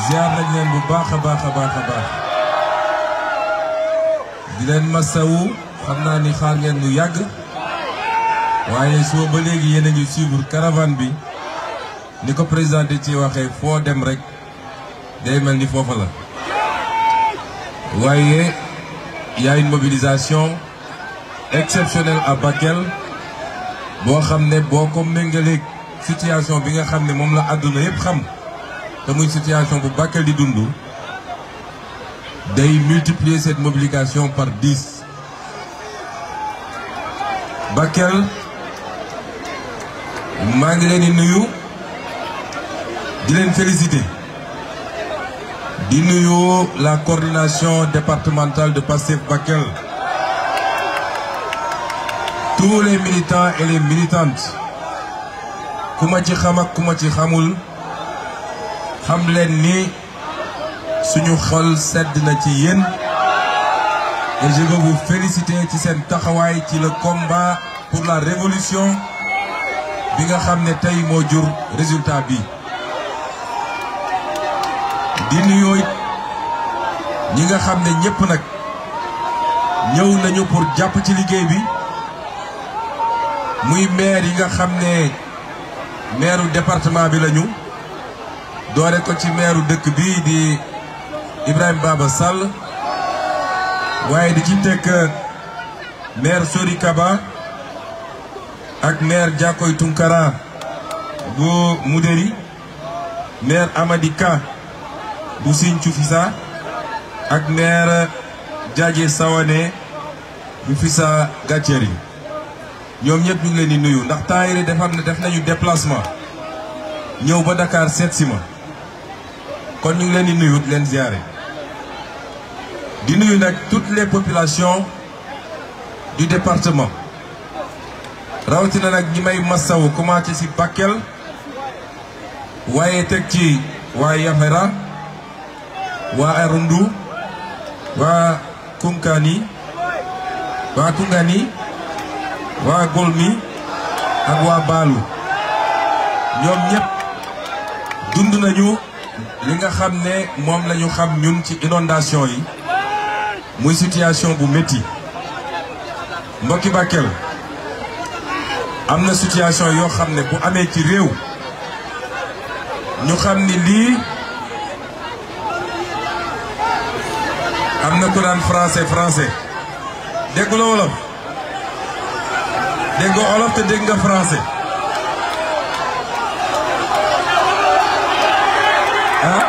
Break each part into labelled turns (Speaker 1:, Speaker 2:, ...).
Speaker 1: ziar nañ leen bu baax a baax di leen masawu xam naa ni xaar ngeen lu yàgg waaye suba ba léegi yéen a ngi suivre caravane bi ni ko président de ci waxee foo dem rek day mel ni foofa la waaye y a une mobilisation exceptionnelle à Bakel boo xam ne boo ko méngaleeg situation bi nga xam ne moom la àdduna yëpp xam te muy situation bu Bakel di dund day multiplier cette mobilisation par 10. Bakel maa ngi leen di nuyu di leen féliciter di nuyu la coordination départementale de Pastef Bakel, tous les militants et les militantes ku ma ci xam ak ku ma ci xamul xam leen ni suñu xol sedd na ci yéen et je veux vous féliciter ci seen taxawaay ci le combat pour la révolution bi nga xam ne tey moo jur résultat bi di nuyoo ñi nga xam ne ñëpp nag ñëw nañu pour jàpp ci liggéey bi muy maire yi nga xam ne maireu département bi lañu doore ko ci maireu dëkk bi di Ibrahima Baba Sall waaye di ci teg maire Sori Kaba ak maire Diakoy Tunkara bu Moudéri, maire Amady Ka bu Sinthiou Fissa ak maire Diadje Sawane bu Fissa Gàcceri ñoom ñëpp ñu ngi leen di nuyu ndax temps yii def nañu déplacement ñëw ba Dakar seet si ma kon ñu ngi leen di nuyu di leen ziare di nuyu nag toutes les populations du département rawatina nag ñi may massawu commencé ci Bakel waaye teg ci waa Yafera waa Arundu waa Koungani waa Golmi ak waa Baalu ñoom ñëpp dund nañu li nga xam ne moom lañu xam ñun ci inondation yi muy situation bu métti mbokki Bakel am na situation yoo xam ne bu amee ci réew ñu xam ni lii am na ku naan français dégg la wolof dégg nga wolof te dégg nga français ah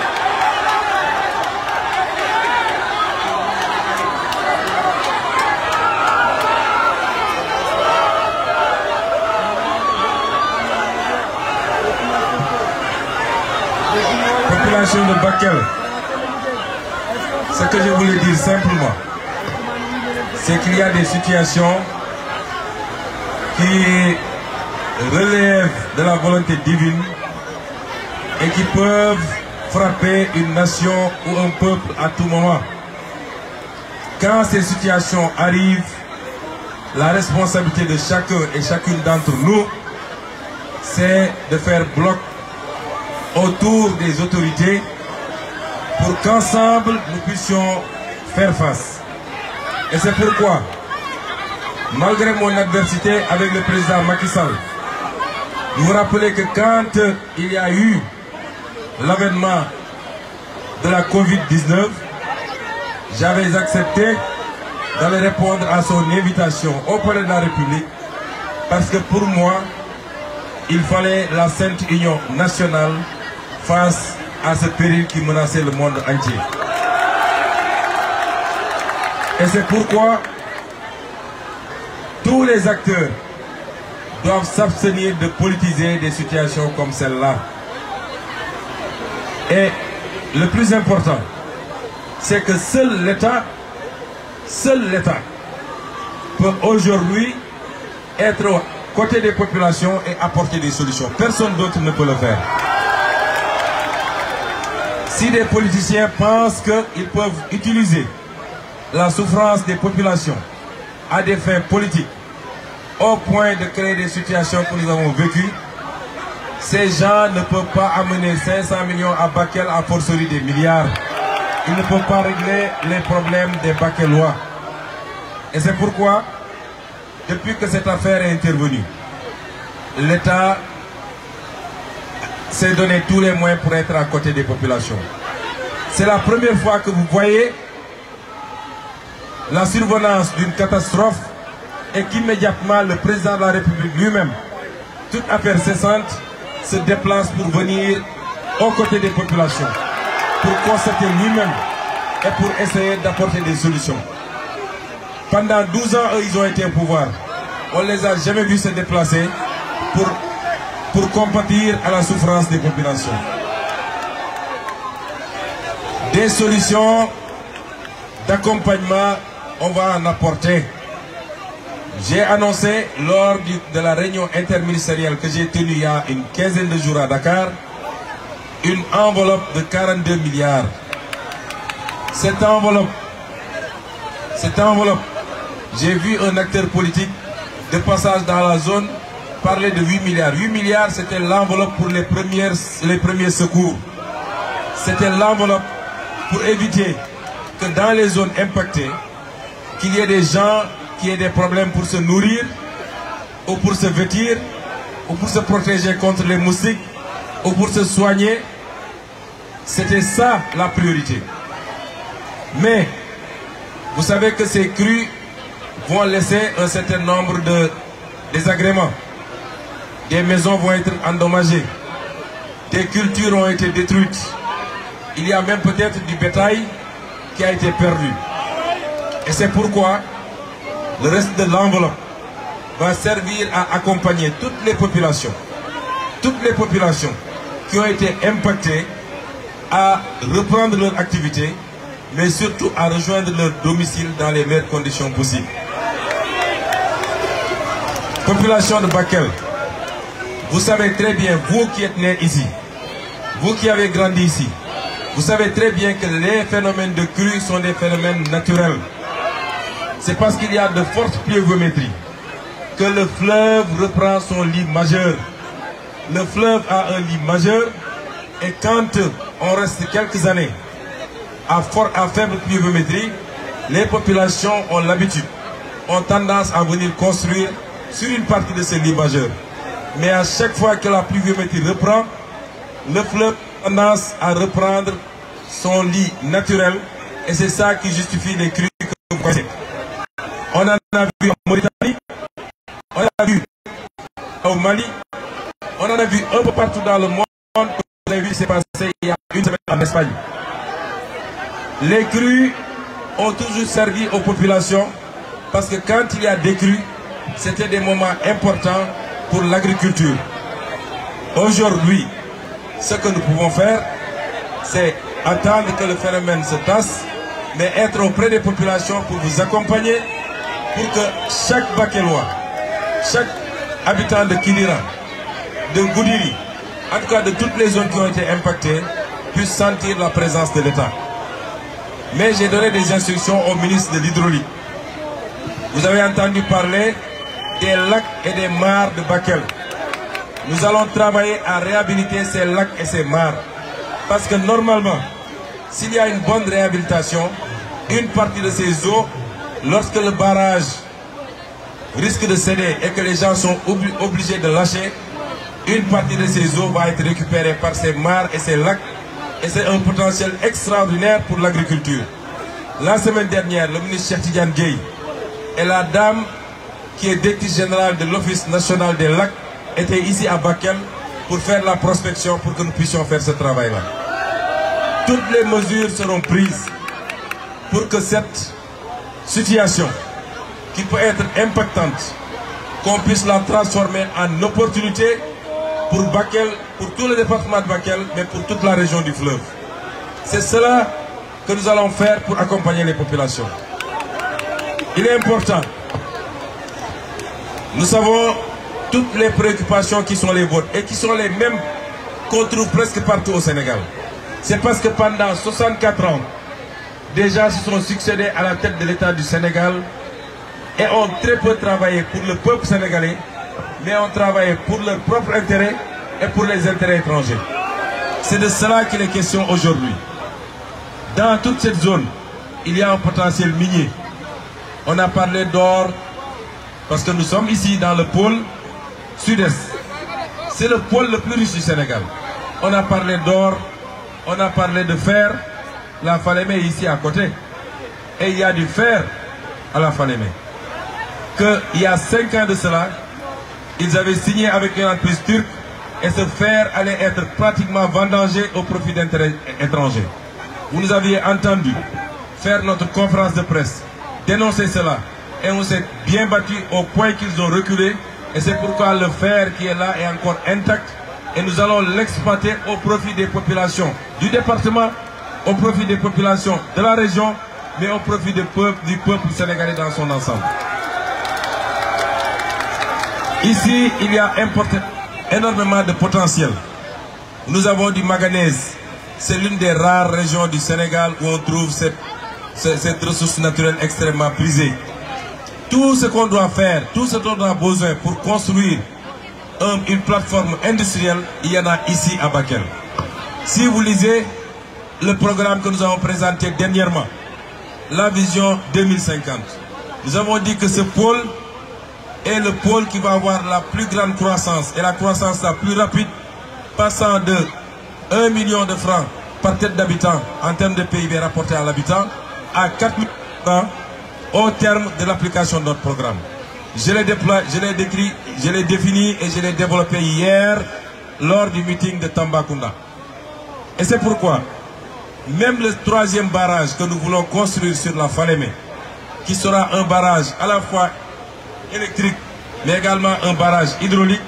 Speaker 1: population de Bakel, ce que je voulais dire simplement, c'est qu'il y a des situations qui relèvent de la volonté divine et qui peuvent frapper une nation ou un peuple à tout moment. Quand ces situations arrivent, la responsabilité de chacun et chacune d'entre nous, c'est de faire bloc autour des autorités pour qu'ensemble nous puissions faire face. Et c'est pourquoi, malgré mon adversité avec le président Macky Sall, vous vous rappelez que quand il y a eu l'avènement de la Covid-19, j'avais accepté d'aller répondre à son invitation au palais de la République parce que pour moi, il fallait la Sainte Union nationale face à ce péril qui menaçait le monde entier. Et c'est pourquoi tous les acteurs doivent s'abstenir de politiser des situations comme celle-là. Et le plus important, c'est que seul l'État peut aujourd'hui être aux côtés des populations et apporter des solutions. Personne d'autre ne peut le faire. Si des politiciens pensent qu'ils peuvent utiliser la souffrance des populations à des fins politiques, au point de créer des situations que nous avons vécues, Ces gens ne peuvent pas amener 500 millions à Bakel à forcerie des milliards. Ils ne peuvent pas régler les problèmes des Bakelois. Et c'est pourquoi, depuis que cette affaire est intervenue, l'État s'est donné tous les moyens pour être à côté des populations. C'est la première fois que vous voyez la survenance d'une catastrophe et qu'immédiatement le président de la République lui-même, toute affaire cessante, se déplace pour venir aux côtés des populations, pour constater lui-même et pour essayer d'apporter des solutions. Pendant 12 ans, eux, ils ont été au pouvoir. On ne les a jamais vus se déplacer pour compatir à la souffrance des populations. Des solutions d'accompagnement, on va en apporter. J'ai annoncé lors de la réunion interministérielle que j'ai tenue il y a une quinzaine de jours à Dakar, une enveloppe de 42 milliards. Cette enveloppe, j'ai vu un acteur politique de passage dans la zone parler de 8 milliards. 8 milliards, c'était l'enveloppe pour les premiers secours. C'était l'enveloppe pour éviter que dans les zones impactées, qu'il y ait des gens qui aient des problèmes pour se nourrir, ou pour se vêtir, ou pour se protéger contre les moustiques, ou pour se soigner. C'était ça la priorité. Mais, vous savez que ces crues vont laisser un certain nombre de désagréments. Des maisons vont être endommagées. Des cultures ont été détruites. Il y a même peut-être du bétail qui a été perdu. Et c'est pourquoi le reste de l'enveloppe va servir à accompagner toutes les populations qui ont été impactées à reprendre leur activité, mais surtout à rejoindre leur domicile dans les meilleures conditions possibles. Population de Bakel, vous savez très bien, vous qui êtes nés ici, vous qui avez grandi ici, vous savez très bien que les phénomènes de crue sont des phénomènes naturels. C'est parce qu'il y a de fortes pluviométries que le fleuve reprend son lit majeur. Le fleuve a un lit majeur et quand on reste quelques années à faible pluviométrie, les populations ont l'habitude, ont tendance à venir construire sur une partie de ce lit majeur. Mais à chaque fois que la pluviométrie reprend, le fleuve a tendance à reprendre son lit naturel et c'est ça qui justifie les crues que vous connaissez. On en a vu en Mauritanie, on en a vu au Mali, on en a vu un peu partout dans le monde. Vous avez vu ce qui s'est passé il y a une semaine en Espagne. Les crues ont toujours servi aux populations parce que quand il y a des crues, c'était des moments importants pour l'agriculture. Aujourd'hui, ce que nous pouvons faire, c'est attendre que le phénomène se tasse, mais être auprès des populations pour vous accompagner, pour que chaque Bakelois, chaque habitant de Kidira, de Goudiri, en tout cas de toutes les zones qui ont été impactées, puisse sentir la présence de l'État. Mais j'ai donné des instructions au ministre de l'Hydraulique. Vous avez entendu parler des lacs et des mares de Bakel. Nous allons travailler à réhabiliter ces lacs et ces mares. Parce que normalement, s'il y a une bonne réhabilitation, une partie de ces eaux, lorsque le barrage risque de céder et que les gens sont obligés de lâcher, une partie de ces eaux va être récupérée par ces mares et ces lacs. Et c'est un potentiel extraordinaire pour l'agriculture. La semaine dernière, le ministre Cheikh Tidiane Gueye et la dame qui est directrice générale de l'Office national des lacs étaient ici à Bakel pour faire la prospection pour que nous puissions faire ce travail-là. Toutes les mesures seront prises pour que cette situation, qui peut être impactante, qu'on puisse la transformer en opportunité pour Bakel, pour tout le département de Bakel, mais pour toute la région du fleuve. C'est cela que nous allons faire pour accompagner les populations. Il est important. Nous savons toutes les préoccupations qui sont les vôtres et qui sont les mêmes qu'on trouve presque partout au Sénégal. C'est parce que pendant 64 ans, déjà se sont succédés à la tête de l'État du Sénégal et ont très peu travaillé pour le peuple sénégalais, mais ont travaillé pour leur propre intérêt et pour les intérêts étrangers. C'est de cela qu'il est question aujourd'hui. Dans toute cette zone, il y a un potentiel minier. On a parlé d'or, parce que nous sommes ici dans le pôle sud-est. C'est le pôle le plus riche du Sénégal. On a parlé d'or, on a parlé de fer. La Falémé est ici à côté. Et il y a du fer à la Falémé. Qu'il y a 5 ans de cela, ils avaient signé avec une entreprise turque et ce fer allait être pratiquement vendangé au profit d'intérêts étrangers. Vous nous aviez entendu faire notre conférence de presse, dénoncer cela. Et on s'est bien battu au point qu'ils ont reculé. Et c'est pourquoi le fer qui est là est encore intact. Et nous allons l'exploiter au profit des populations du département, au profit des populations de la région, mais au profit du peuple sénégalais dans son ensemble. Ici, il y a énormément de potentiel. Nous avons du manganèse. C'est l'une des rares régions du Sénégal où on trouve cette ressource naturelle extrêmement prisée. Tout ce qu'on doit faire, tout ce dont on a besoin pour construire une plateforme industrielle, il y en a ici à Bakel. Si vous lisez le programme que nous avons présenté dernièrement, la vision 2050, nous avons dit que ce pôle est le pôle qui va avoir la plus grande croissance et la croissance la plus rapide, passant de 1 million de francs par tête d'habitant en termes de PIB rapporté à l'habitant à 4 000 francs au terme de l'application de notre programme. Je l'ai décrit, je l'ai défini et je l'ai développé hier lors du meeting de Tambacounda. Et c'est pourquoi même le 3e barrage que nous voulons construire sur la Falémé, qui sera un barrage à la fois électrique, mais également un barrage hydraulique,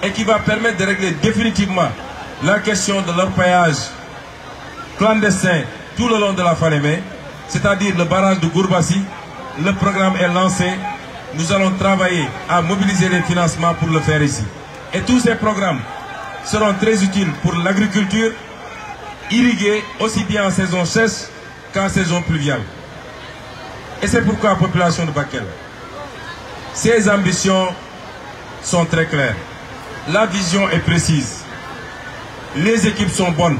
Speaker 1: et qui va permettre de régler définitivement la question de l'orpaillage clandestin tout le long de la Falémé, c'est-à-dire le barrage de Gourbassi. Le programme est lancé. Nous allons travailler à mobiliser les financements pour le faire ici. Et tous ces programmes seront très utiles pour l'agriculture, irriguée aussi bien en saison sèche qu'en saison pluviale. Et c'est pourquoi la population de Bakel, ses ambitions sont très claires. La vision est précise. Les équipes sont bonnes.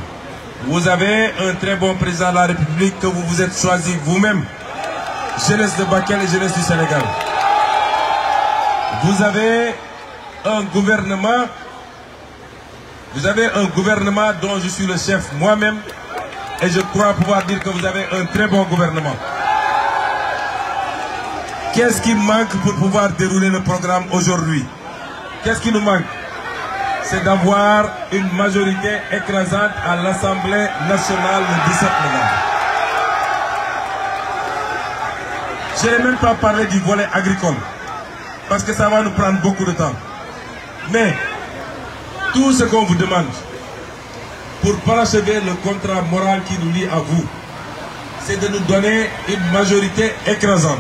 Speaker 1: Vous avez un très bon président de la République que vous vous êtes choisi vous-même. Jeunesse de Bakel et jeunesse du Sénégal. Vous avez un gouvernement dont je suis le chef moi-même et je crois pouvoir dire que vous avez un très bon gouvernement. Qu'est-ce qui manque pour pouvoir dérouler le programme aujourd'hui? Qu'est-ce qui nous manque? C'est d'avoir une majorité écrasante à l'Assemblée nationale le 17 novembre. Je n'ai même pas parlé du volet agricole, parce que ça va nous prendre beaucoup de temps. Mais tout ce qu'on vous demande pour parachever le contrat moral qui nous lie à vous, c'est de nous donner une majorité écrasante,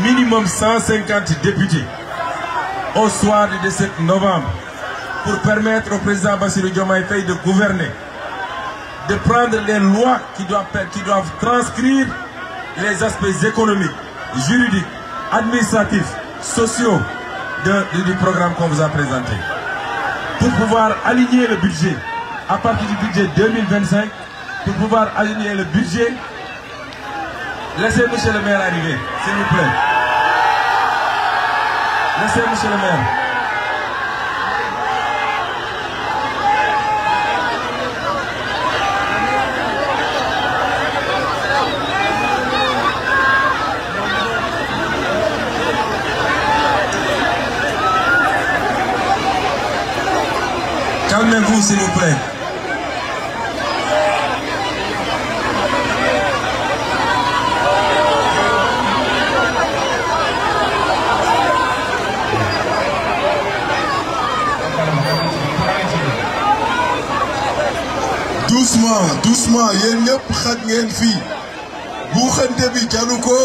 Speaker 1: minimum 150 députés, au soir du 17 novembre, pour permettre au président Bassirou Diomaye Faye de gouverner, de prendre les lois qui doivent transcrire les aspects économiques, juridiques, administratifs, sociaux du programme qu'on vous a présenté. Pour pouvoir aligner le budget à partir du budget 2025, pour pouvoir aligner le budget, laissez monsieur le maire arriver, s'il vous plaît. Laissez monsieur le maire. Calmez-vous s'il vous plaît.
Speaker 2: Doucement, yéen ñëpp xaj ngeen fii buuxante bi jaru ko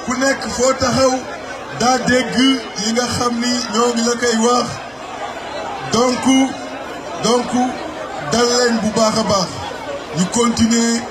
Speaker 2: ku nekk foo taxaw daa dégg yi nga xam ni ñoo ngi la koy wax donc dal leen bu baax a baax ñu continuer